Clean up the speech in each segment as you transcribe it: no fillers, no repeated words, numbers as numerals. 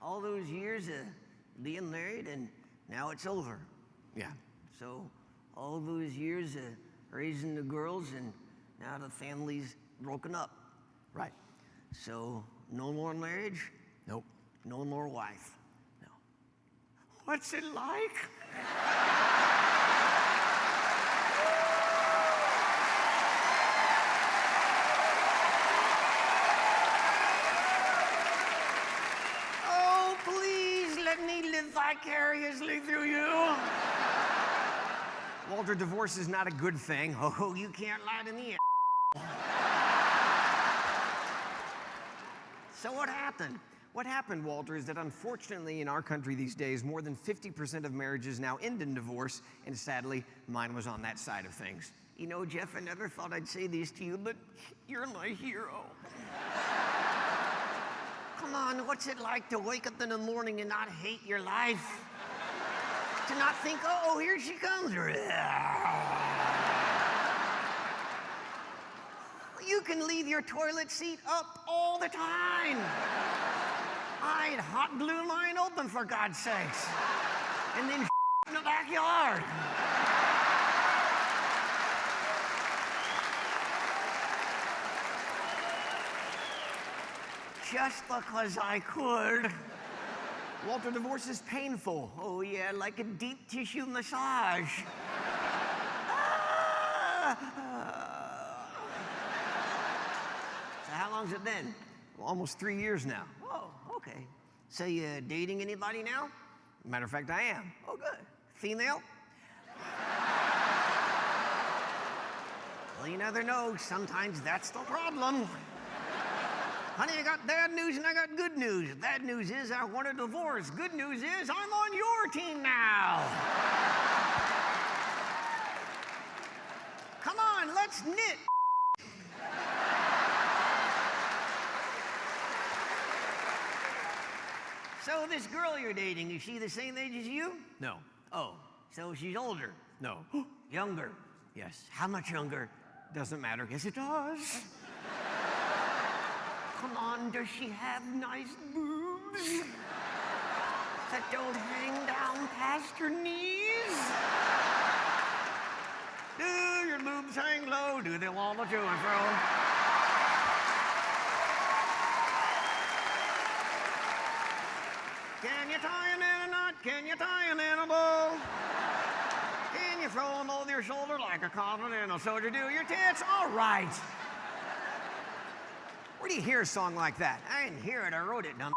all those years of being married, and now it's over. Yeah. So all those years of raising the girls, and now the family's broken up. Right. So no more marriage, Nope. no more wife. No. What's it like? Oh, please let me live vicariously through you. Walter, divorce is not a good thing. Oh, you can't lie to me. So what happened? What happened, Walter, is that unfortunately in our country these days, more than 50% of marriages now end in divorce, and sadly, mine was on that side of things. You know, Jeff, I never thought I'd say this to you, but you're my hero. Come on, what's it like to wake up in the morning and not hate your life? To not think, oh, here she comes. You can leave your toilet seat up all the time. I'd hot glue mine open, for God's sakes. And then in the backyard. Just because I could. Walter, divorce is painful. Oh, yeah, like a deep tissue massage. So how long's it been? Well, almost 3 years now. Oh, okay. So you dating anybody now? Matter of fact, I am. Oh, good. Female? Well, you never know. Sometimes that's the problem. Honey, I got bad news and I got good news. Bad news is I want a divorce. Good news is I'm on your team now. Come on, let's knit. So this girl you're dating, is she the same age as you? No. Oh, so she's older. No. Younger. Yes. How much younger? Doesn't matter. Yes, it does. Come on, does she have nice boobs that don't hang down past her knees? Do your boobs hang low? Do they wobble to and fro? Can you tie them in a knot? Can you tie them in a bow? Can you throw them over your shoulder like a continental soldier? Do your tits? All right. Where do you hear a song like that? I didn't hear it, I wrote it, dumb.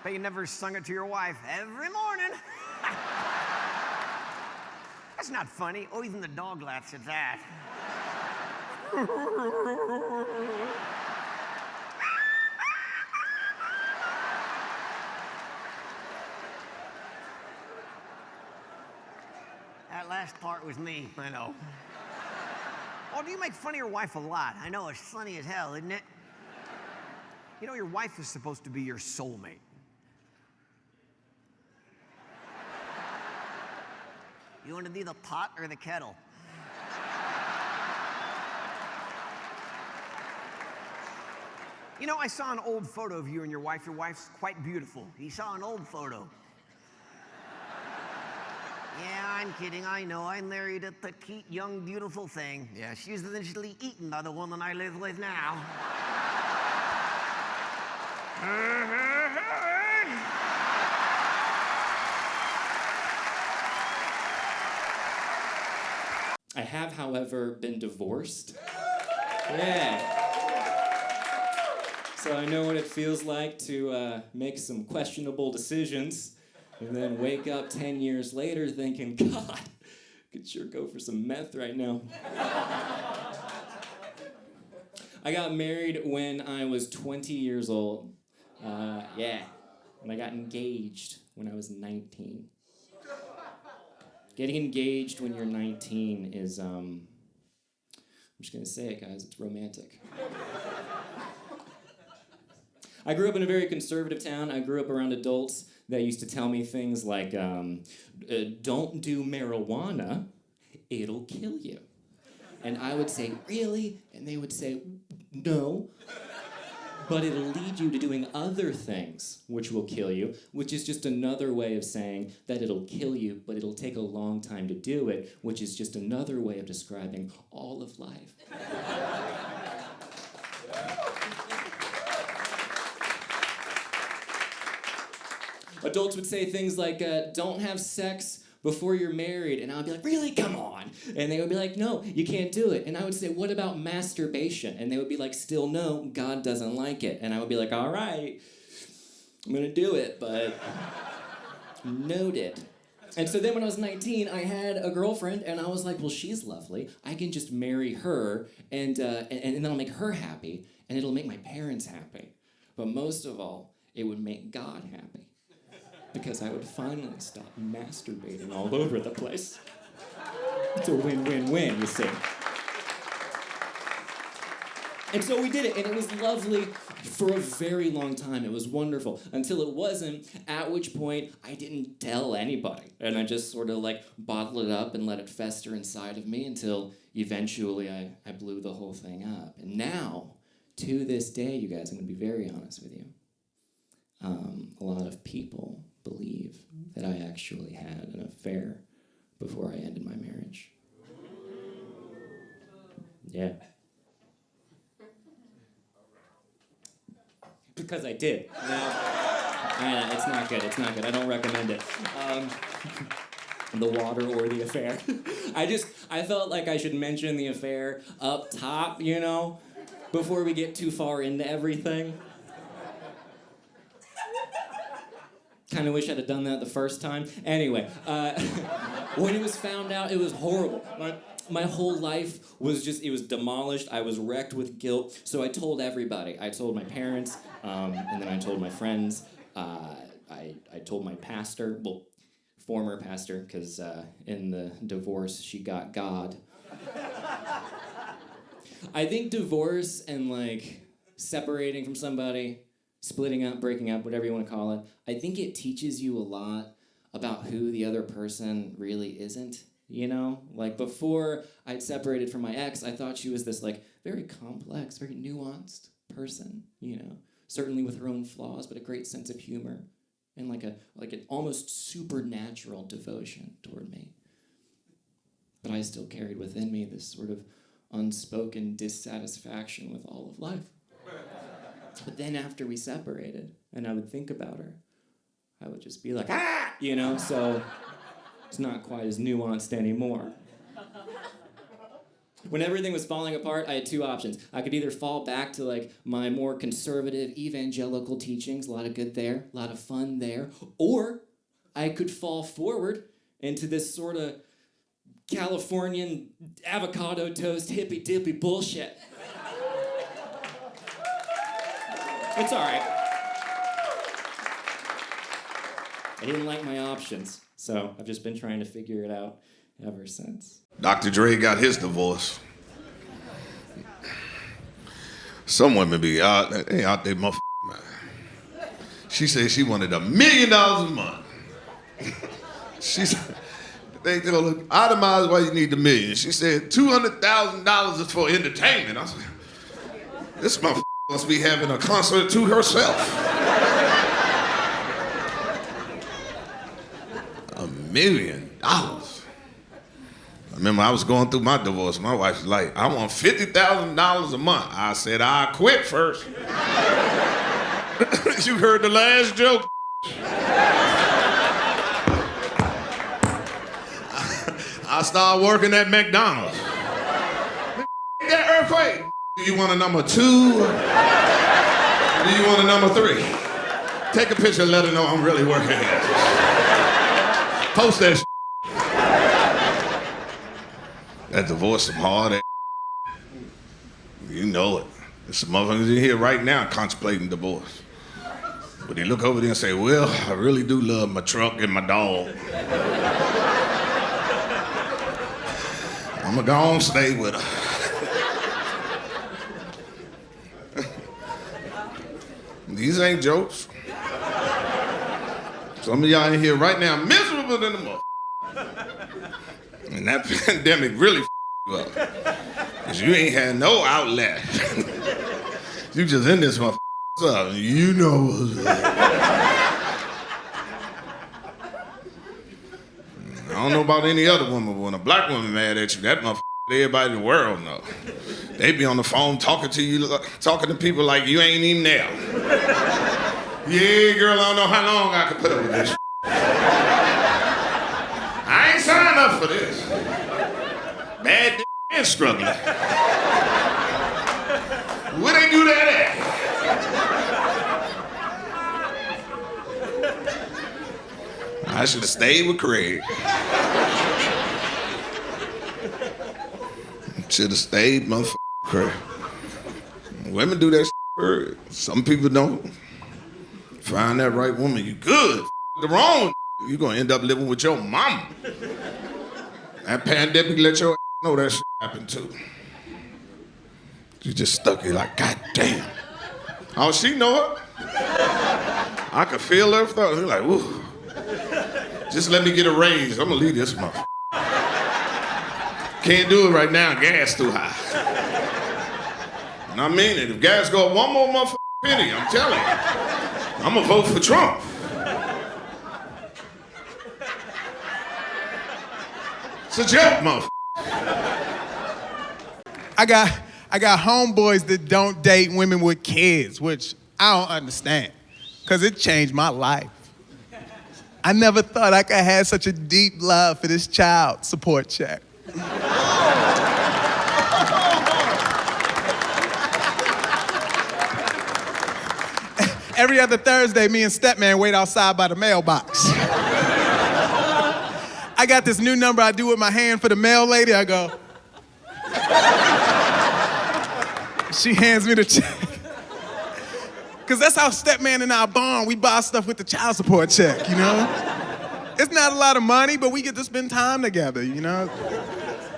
Bet you never sung it to your wife. Every morning. That's not funny. Oh, even the dog laughs at that. That last part was me, I know. Oh, do you make fun of your wife a lot? I know, it's funny as hell, isn't it? You know, your wife is supposed to be your soulmate. You want to be the pot or the kettle? You know, I saw an old photo of you and your wife. Your wife's quite beautiful. He saw an old photo. Yeah, I'm kidding, I know. I married a petite, young, beautiful thing. Yeah, she's eventually eaten by the woman I live with now. I have, however, been divorced. Yeah. So I know what it feels like to make some questionable decisions and then wake up 10 years later thinking, God, could sure go for some meth right now. I got married when I was 20 years old. Yeah. And I got engaged when I was 19. Getting engaged when you're 19 is, I'm just gonna say it, guys, it's romantic. I grew up in a very conservative town. I grew up around adults that used to tell me things like, don't do marijuana, it'll kill you. And I would say, really? And they would say, no. but it'll lead you to doing other things which will kill you, which is just another way of saying that it'll kill you, but it'll take a long time to do it, which is just another way of describing all of life. Adults would say things like, don't have sex before you're married, and I'd be like, really? Come on. And they would be like, no, you can't do it. And I would say, what about masturbation? And they would be like, still no, God doesn't like it. And I would be like, all right, I'm gonna do it, but noted. And so then when I was 19, I had a girlfriend, and I was like, well, she's lovely. I can just marry her, and then I'll make her happy, and it'll make my parents happy. But most of all, it would make God happy. Because I would finally stop masturbating all over the place. It's a win-win-win, you see. And so we did it, and it was lovely for a very long time. It was wonderful, until it wasn't, at which point I didn't tell anybody. And I just sort of like bottled it up and let it fester inside of me until eventually I blew the whole thing up. And now, to this day, you guys, I'm gonna be very honest with you. A lot of people believe that I actually had an affair before I ended my marriage. Yeah. Because I did. No, it's not good. It's not good. I don't recommend it. The water or the affair. I felt like I should mention the affair up top, you know, before we get too far into everything. Kind of wish I'd have done that the first time. Anyway, when it was found out, it was horrible. My whole life was it was demolished. I was wrecked with guilt. So I told everybody. I told my parents, and then I told my friends. I told my pastor, well, former pastor, because in the divorce, she got God. I think divorce and like separating from somebody, splitting up, breaking up, whatever you want to call it, I think it teaches you a lot about who the other person really isn't, you know? Like, before I'd separated from my ex, I thought she was this, like, very complex, very nuanced person, you know? Certainly with her own flaws, but a great sense of humor and like an almost supernatural devotion toward me. But I still carried within me this sort of unspoken dissatisfaction with all of life. But then after we separated, and I would think about her, I would just be like, ah! You know, so it's not quite as nuanced anymore. When everything was falling apart, I had two options. I could either fall back to like my more conservative evangelical teachings, a lot of good there, a lot of fun there, or I could fall forward into this sort of Californian avocado toast hippy-dippy bullshit. It's all right. I didn't like my options, so I've just been trying to figure it out ever since. Dr. Dre got his divorce. Some women be out there, motherfucker, man. She said she wanted $1 million a month. She said, they told her, itemize why you need $1 million. She said, $200,000 is for entertainment. I said, this motherfucker must be having a concert to herself. $1 million. I remember I was going through my divorce. My wife was like, I want $50,000 a month. I said, I'll quit first. You heard the last joke. I started working at McDonald's. That earthquake. Do you want a number 2? Do you want a number 3? Take a picture and let her know I'm really working here. Post that shit. That divorce some hard ass. You know it. There's some motherfuckers in here right now contemplating divorce. But they look over there and say, well, I really do love my truck and my dog. I'm gonna go on and stay with her. These ain't jokes. Some of y'all in here right now miserable than the mother. And that pandemic really you up. Cause you ain't had no outlet. You just in this mother what's up? You know what's up. I don't know about any other woman, but when a black woman mad at you, that motherfucker, everybody in the world know. They be on the phone talking to you, talking to people like you ain't even there. Yeah, girl, I don't know how long I can put up with this. I ain't signed up for this. Bad and struggling. Where they do that at? I should have stayed with Craig. Should have stayed, motherfucker, Craig. Women do that shit. Some people don't. Find that right woman, you good. The wrong, you gonna end up living with your mama. That pandemic let your know that shit happened too. You just stuck here like, God damn. Oh, she know it. I could feel her thought. You're like, ooh. Just let me get a raise. I'm gonna leave this motherfucker. Can't do it right now, gas too high. And I mean it, if gas go up one more motherfucking penny, I'm telling you, I'm gonna vote for Trump. It's a joke, motherfucker. I got homeboys that don't date women with kids, which I don't understand, because it changed my life. I never thought I could have such a deep love for this child support check. Every other Thursday, me and Stepman wait outside by the mailbox. I got this new number I do with my hand for the mail lady. I go. She hands me the check. Because that's how Stepman and I bond. We buy stuff with the child support check, you know? It's not a lot of money, but we get to spend time together, you know?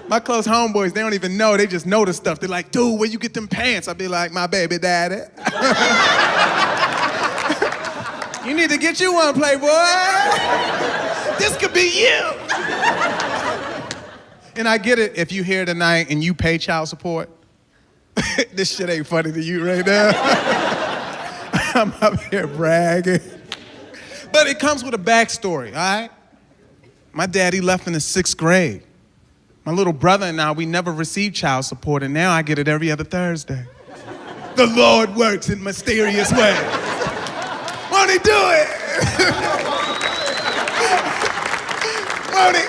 My close homeboys, they don't even know. They just know the stuff. They're like, dude, where you get them pants? I'll be like, my baby daddy. You need to get you one, Playboy. This could be you. And I get it if you here tonight and you pay child support. This shit ain't funny to you right now. I'm up here bragging. But it comes with a backstory, all right? My daddy left in the 6th grade. My little brother and I, we never received child support, and now I get it every other Thursday. The Lord works in mysterious ways. Won't he do it? Won't he?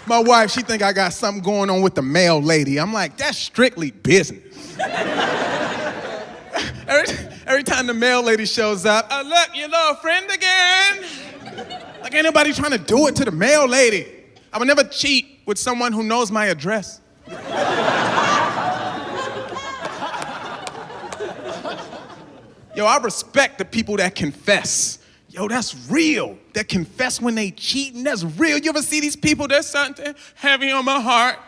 My wife, she think I got something going on with the mail lady. I'm like, that's strictly business. Every time the mail lady shows up, oh, look, your little friend again. Like, ain't nobody trying to do it to the mail lady. I would never cheat with someone who knows my address. Yo, I respect the people that confess. Yo, that's real. That confess when they cheating, that's real. You ever see these people, there's something heavy on my heart.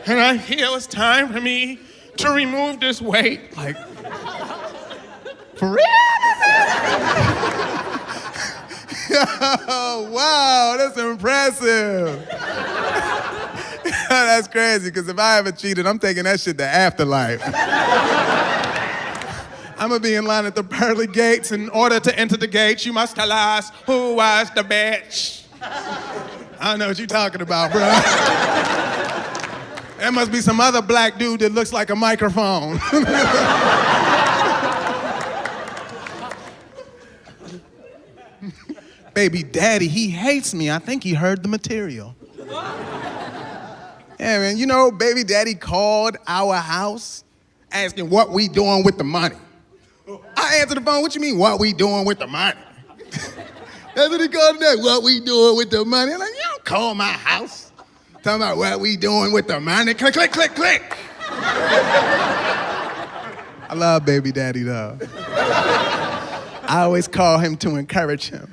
And I feel it's time for me to remove this weight. Like, for real? Yo, wow, that's impressive. That's crazy, because if I ever cheated, I'm taking that shit to afterlife. I'm gonna be in line at the pearly gates. In order to enter the gates, you must tell us who was the bitch. I don't know what you're talking about, bro. There must be some other black dude that looks like a microphone. Baby daddy, he hates me. I think he heard the material. Yeah, man, you know, baby daddy called our house asking what we doing with the money. I answered the phone, what you mean, what we doing with the money? That's what he called it, what we doing with the money. I'm like, you don't call my house. Talking about what we doing with the money. Click, click, click, click. I love baby daddy, though. I always call him to encourage him.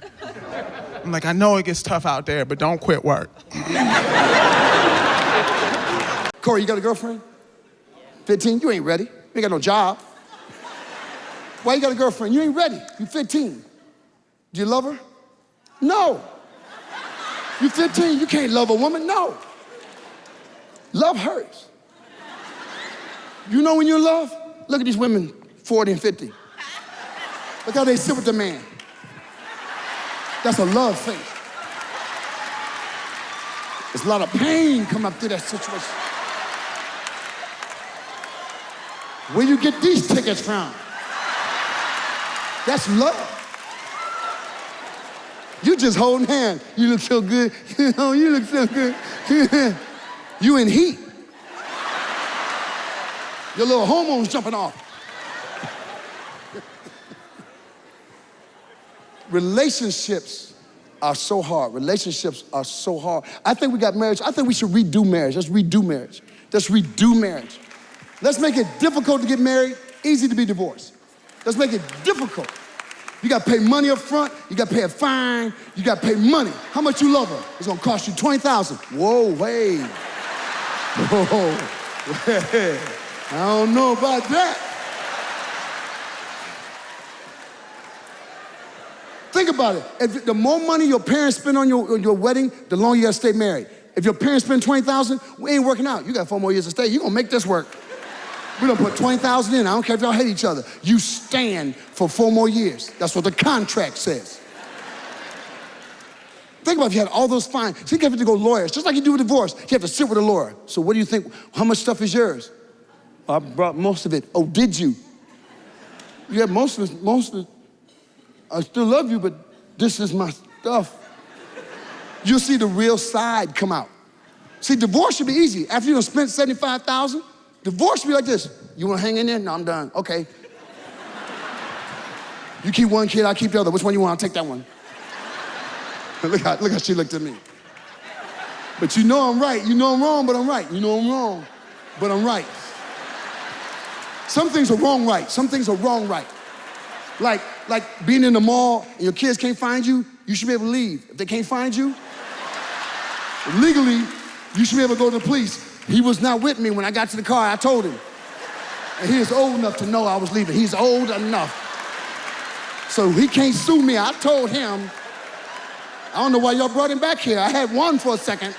I'm like, I know it gets tough out there, but don't quit work. Corey, you got a girlfriend? 15? You ain't ready. You ain't got no job. Why you got a girlfriend? You ain't ready. You 15. Do you love her? No. You 15, you can't love a woman? No. Love hurts. You know when you're in love? Look at these women, 40 and 50. Look how they sit with the man. That's a love thing. There's a lot of pain come up through that situation. Where you get these tickets from? That's love. You just holding hands. You look so good. You look so good. You in heat. Your little hormones jumping off. Relationships are so hard. Relationships are so hard. I think we got marriage. I think we should redo marriage. Let's redo marriage. Let's redo marriage. Let's make it difficult to get married, easy to be divorced. Let's make it difficult. You got to pay money up front. You got to pay a fine. You got to pay money. How much you love her? It's going to cost you $20,000. Whoa, hey. Whoa, hey. I don't know about that. Think about it. If the more money your parents spend on your wedding, the longer you got to stay married. If your parents spend $20,000, we ain't working out. You got 4 more years to stay. You're going to make this work. We don't put $20,000 in. I don't care if y'all hate each other. You stand for 4 more years. That's what the contract says. Think about if you had all those fines. Think you have to go lawyers. Just like you do with divorce, you have to sit with a lawyer. So what do you think? How much stuff is yours? I brought most of it. Oh, did you? You have most of it. I still love you, but this is my stuff. You'll see the real side come out. See, divorce should be easy. After you done spent $75,000, divorce should be like this. You want to hang in there? No, I'm done. Okay. You keep one kid, I keep the other. Which one you want? I'll take that one. Look how she looked at me. But you know I'm right. You know I'm wrong, but I'm right. You know I'm wrong, but I'm right. Some things are wrong right. Some things are wrong right. Like being in the mall and your kids can't find you, you should be able to leave. If they can't find you, legally, you should be able to go to the police. He was not with me when I got to the car, I told him. And he is old enough to know I was leaving. He's old enough. So he can't sue me. I told him. I don't know why y'all brought him back here. I had one for a second.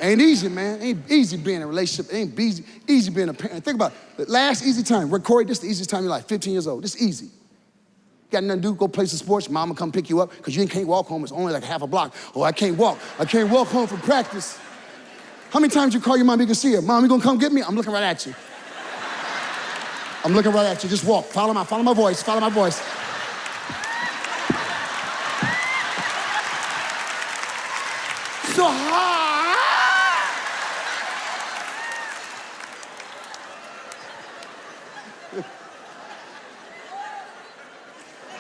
Ain't easy, man. Ain't easy being in a relationship. Ain't easy being a parent. Think about it. The last easy time. Corey, this is the easiest time of your life, 15 years old. This is easy. Got nothing to do, go play some sports. Mama come pick you up because you can't walk home. It's only like half a block. Oh, I can't walk. I can't walk home from practice. How many times you call your mom, you can see her? Mom, you gonna come get me? I'm looking right at you. I'm looking right at you. Just walk. Follow my voice. Follow my voice. So hard.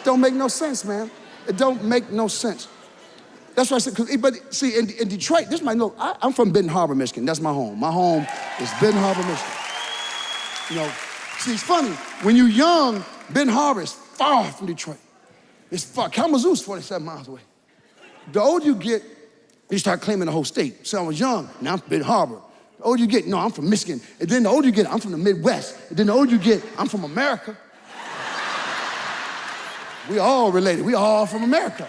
Don't make no sense, man. It don't make no sense. That's what I said. But see, in Detroit, this might look. I'm from Benton Harbor, Michigan. That's my home. My home is Benton Harbor, Michigan. You know, see, it's funny. When you're young, Benton Harbor is far from Detroit. It's far. Kalamazoo's 47 miles away. The older you get, you start claiming the whole state. So I was young. Now I'm from Benton Harbor. The older you get, no, I'm from Michigan. And then the older you get, I'm from the Midwest. And then the older you get, I'm from America. We all related. We all from America.